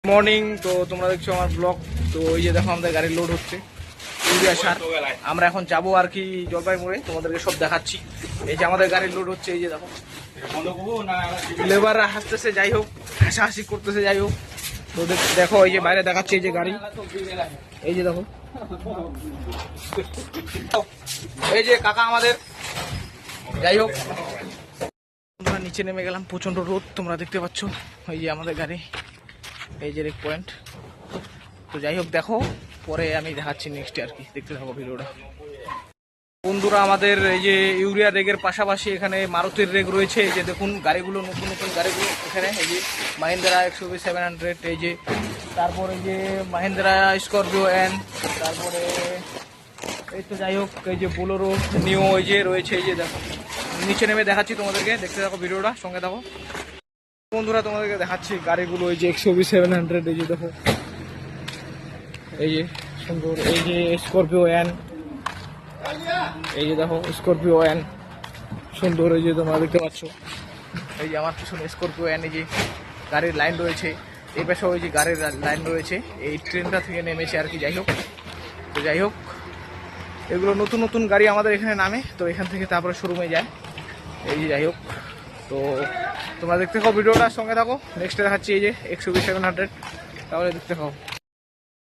Morning. তো তোমরা দেখছো আমার ব্লগ। তো এই যে দেখো আমাদের গাড়ি লোড হচ্ছে ইউরিয়া সার। আমরা এখন যাবো আর কি জলপাইগুড়ি, তোমাদেরকে সব দেখাচ্ছি। এই যে আমাদের গাড়ি লোড হচ্ছে, এই যে দেখো লেবাররা হাসতেছে, যাই হোক হাসাহাসি করতেছে, যাই হোক। তো দেখো এই যে বাইরে দেখাচ্ছে এই যে গাড়ি, এই যে দেখো এই যে কাকা আমাদের। যাই হোক আমরা নিচে নেমে গেলাম, প্রচন্ড রোদ তোমরা দেখতে পাচ্ছ। এই যে আমাদের গাড়ি, এই যে রেক পয়েন্ট। তো যাই হোক দেখো, পরে আমি দেখাচ্ছি নেক্সট আর কি, দেখতে থাকো ভিডিওটা। বন্ধুরা আমাদের এই যে ইউরিয়া রেগের পাশাপাশি এখানে মারুতির রেগ রয়েছে। এই যে দেখুন গাড়িগুলো, নতুন নতুন গাড়িগুলো এখানে। এই যে মাহিন্দ্রা XUV700, এই যে তারপরে এই যে মাহিন্দ্রা স্করপিও এন, তারপরে এই তো যাই হোক এই যে বোলেরো নিও এই যে রয়েছে। এই যে দেখো নিচে নেমে দেখাচ্ছি তোমাদেরকে, দেখতে থাকো ভিডিওটা, সঙ্গে থাকো বন্ধুরা। তোমাদেরকে দেখাচ্ছি গাড়িগুলো, এই যে XUV700, এই যে দেখো এই যে সুন্দর, এই যে স্করপিও এন, এই যে দেখো স্করপিও এন সুন্দর, এই যে তোমরা দেখতে পাচ্ছ। এই যে আমার পিছনে স্করপিও এন, এই যে গাড়ির লাইন রয়েছে, এই পাশেও ওই যে গাড়ির লাইন রয়েছে। এই ট্রেনটা থেকে নেমেছে আর কি। যাই হোক, তো যাই হোক এগুলো নতুন নতুন গাড়ি আমাদের এখানে নামে, তো এখান থেকে তারপরে শোরুমে যায়। এই যে যাই হোক, তো তোমরা দেখতে থাকো ভিডিওটার সঙ্গে থাকো। নেক্সটে দেখাচ্ছি এই যে XUV700, তাহলে দেখতে থাকো।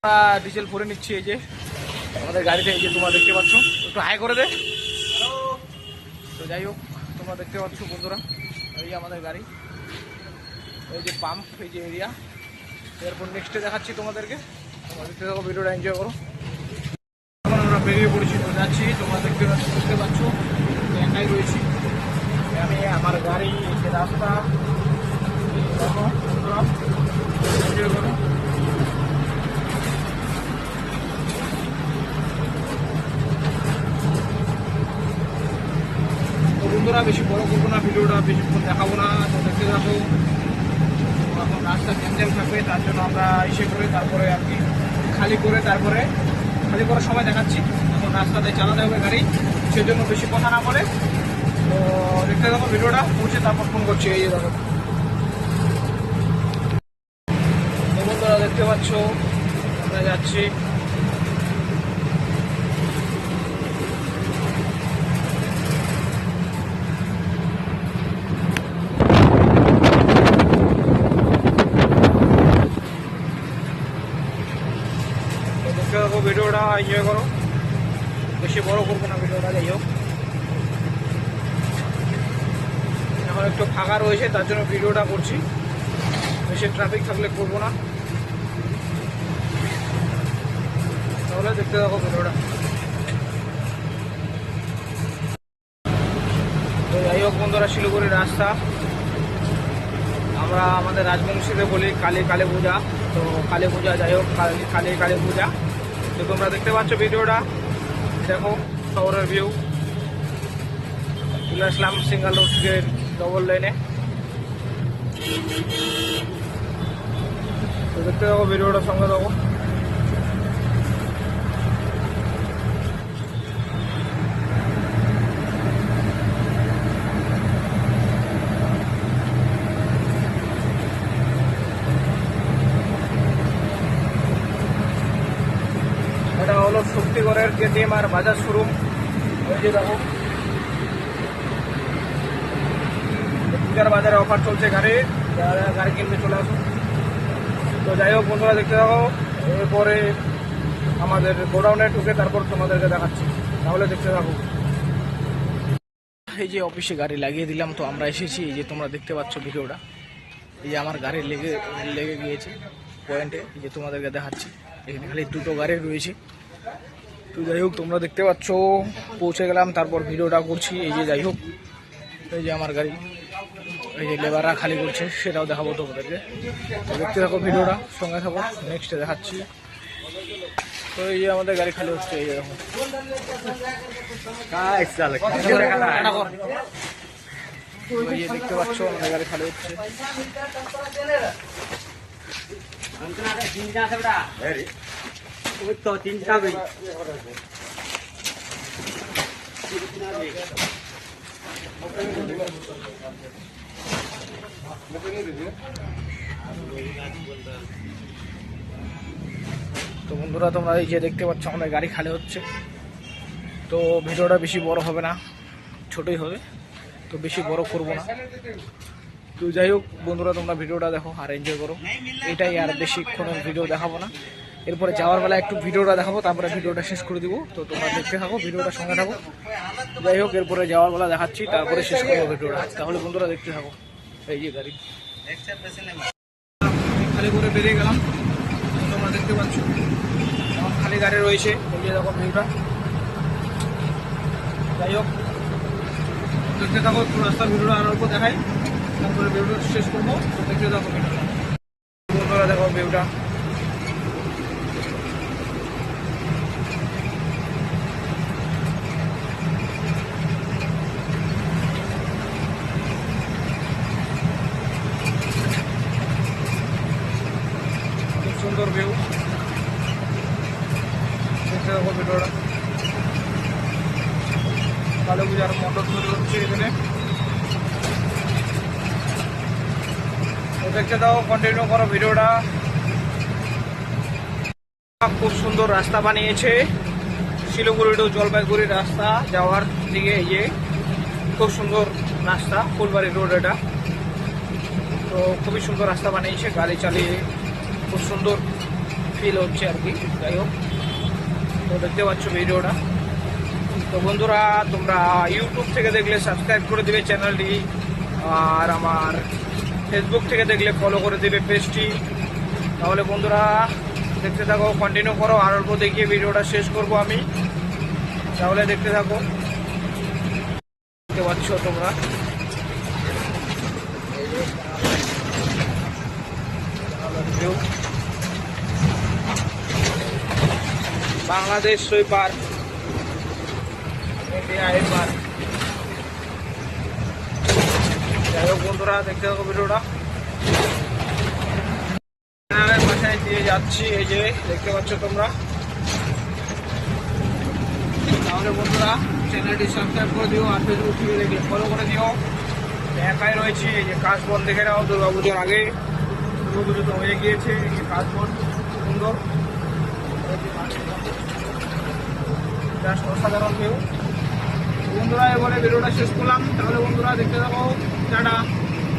আমরা ডিজেল ভরে নিচ্ছি এই যে আমাদের গাড়িতে, এই যে তোমরা দেখতে পাচ্ছ। একটু হাই করে দে। তো যাই হোক তোমরা দেখতে পাচ্ছ বন্ধুরা, এই যে আমাদের গাড়ি, এই যে পাম্প, এই যে এরিয়া। এরপর নেক্সটে দেখাচ্ছি তোমাদেরকে, তোমরা দেখতে থাকো ভিডিওটা, এনজয় করো। এখন আমরা বেরিয়ে পড়েছি, তো যাচ্ছি, তোমরা দেখতে পাচ্ছ একাই রয়েছি আমি, আমার গাড়ি, এই যে রাস্তা দেখো বন্ধুরা, এনজয় করো। বন্ধুরা বেশি বড় করবো না ভিডিওটা, বেশিক্ষণ দেখাবো না, তো দেখতে থাকো। এখন রাস্তা জ্যাম থাকবে, তার জন্য আমরা এসে করে তারপরে আর কি খালি করে, তারপরে খালি করার সময় দেখাচ্ছি। এখন রাস্তাতে চালাতে হবে গাড়ি, সেজন্য বেশি কথা না বলে তো দেখতে থাকো ভিডিওটা, পৌঁছে তারপর ফোন করছি। এই যে দেখো বন্ধুরা দেখতে পাচ্ছ আমরা যাচ্ছি। ভিডিওটা এনজয় করো, বেশি বড় করবো না ভিডিওটা। যাই হোক এখন একটু ফাঁকা রয়েছে, তার জন্য ভিডিওটা করছি, বেশি ট্রাফিক থাকলে করবো না। তাহলে দেখতে থাকো ভিডিওটা। তো যাই হোক বন্ধুরা, শিলিগুড়ির রাস্তা, আমরা আমাদের রাজবংশীতে বলি কালী কালী পূজা। তো কালী পূজা, যাই হোক কালী কালী পূজা। তো তোমরা দেখতে পাচ্ছ ভিডিওটা, দেখো শহরের ভিউ। চলে আসলাম সিঙ্গেল রোড থেকে ডবল লাইনে, তো দেখতে থাকো ভিডিওটা, সঙ্গে থাকো। এটা হলো শক্তিগড়ের KTM আর বাজাজ শোরুম। ওই যে দেখো বাজারে অফার চলছে গাড়ি, যারা গাড়ি কিনতে চলে আসুন। তো যাই হোক বন্ধুরা দেখতে থাকো, এরপরে আমাদের গোডাউনে ঢুকে তারপর তোমাদেরকে দেখাচ্ছি, তাহলে দেখতে থাকো। এই যে অফিসে গাড়ি লাগিয়ে দিলাম, তো আমরা এসেছি। এই যে তোমরা দেখতে পাচ্ছ ভিডিওটা, এই যে আমার গাড়ি লেগে গিয়েছে পয়েন্টে, এই যে তোমাদেরকে দেখাচ্ছি। এখানে খালি দুটো গাড়ি রয়েছে। তো যাই হোক তোমরা দেখতে পাচ্ছ, পৌঁছে গেলাম, তারপর ভিডিওটা করছি। এই যে যাই হোক এই যে আমার গাড়ি, এই যে লেবাররা খালি করছে, সেটাও দেখাবো তোমাদেরকে। দেখতে থাকো ভিডিওটা, সঙ্গে থাকো, নেক্সটে দেখাচ্ছি। তো এই যে আমাদের গাড়ি খালি হচ্ছে, এই দেখো এই যে দেখতে পাচ্ছ আমাদের গাড়ি খালি হচ্ছে। তো বন্ধুরা তোমরা এই যে দেখতে পাচ্ছ আমাদের গাড়ি খালি হচ্ছে। তো ভিডিওটা বেশি বড় হবে না, ছোটই হবে, তো বেশি বড় করব না। তো যাই হোক বন্ধুরা, তোমরা ভিডিওটা দেখো আর এনজয় করো, এটাই। আর বেশিক্ষণ ভিডিও দেখাবো না, এরপরে যাওয়ার বেলা একটু ভিডিওটা দেখাবো, তারপরে ভিডিওটা শেষ করে দিব। তো তোমরা দেখতে থাকো, ভিডিওটা সঙ্গে থাকো। যাই হোক, এরপরে যাওয়ার বেলা দেখাচ্ছি, তারপরে শেষ করবো ভিডিওটা। তাহলে বন্ধুরা দেখতে থাকো। এই যে গাড়ি খালি করে বেরিয়ে গেলাম, তোমরা দেখতে পাচ্ছ এখন খালি গাড়ি রয়েছে। এই যে দেখো ভিউটা। যাই হোক, দেখতে থাকো, একটু রাস্তার ভিডিওটা আর অল্প দেখাই, তারপরে ভিডিওটা শেষ করবো। তো দেখতে থাকো ভিডিওটা। বন্ধুরা দেখো ভিউটা। খুব সুন্দর ভিউ, দেখতে থাকো ভিডিওটা। কালী পূজার মণ্ডপ তৈরি হচ্ছে এখানে, তো দেখতে দাও, কন্টিনিউ করো ভিডিওটা। খুব সুন্দর রাস্তা বানিয়েছে, শিলিগুড়ি টু জলপাইগুড়ি রাস্তা যাওয়ার দিকে। এই যে খুব সুন্দর রাস্তা, ফুলবাড়ি রোড এটা। তো খুবই সুন্দর রাস্তা বানিয়েছে, গাড়ি চালিয়ে খুব সুন্দর ফিল হচ্ছে আর কি। যাই হোক, তো দেখতে পাচ্ছ ভিডিওটা। তো বন্ধুরা, তোমরা ইউটিউব থেকে দেখলে সাবস্ক্রাইব করে দিবে চ্যানেলটি, আর আমার ফেসবুক থেকে দেখলে ফলো করে দিবে পেজটি। তাহলে বন্ধুরা দেখতে থাকো, কন্টিনিউ করো, আর অল্প দেখিয়ে ভিডিওটা শেষ করব আমি। তাহলে দেখতে থাকো। দেখতে পাচ্ছ তোমরা, বাংলাদেশ সুইপার ইন্ডিয়া এবার। যাই হোক বন্ধুরা, দেখতে থাকো ভিডিওটা। বাসায় দিয়ে যাচ্ছি, এই যে দেখতে পাচ্ছ তোমরা। তাহলে বন্ধুরা চ্যানেলটি সাবস্ক্রাইব করে দিও, আর ফেসবুক থেকে দেখলে ফলো করে দিও। একাই রয়েছি, এই যে কাজ বন দেখে নাও। দুর্গাপুজোর আগে, দুর্গাপুজো তো হয়ে গিয়েছে। এই যে কাজ বন সুন্দর, জাস্ট অসাধারণ ভিউ। বন্ধুরা এবারে ভিডিওটা শেষ করলাম। তাহলে বন্ধুরা দেখতে থাকো, টাটা।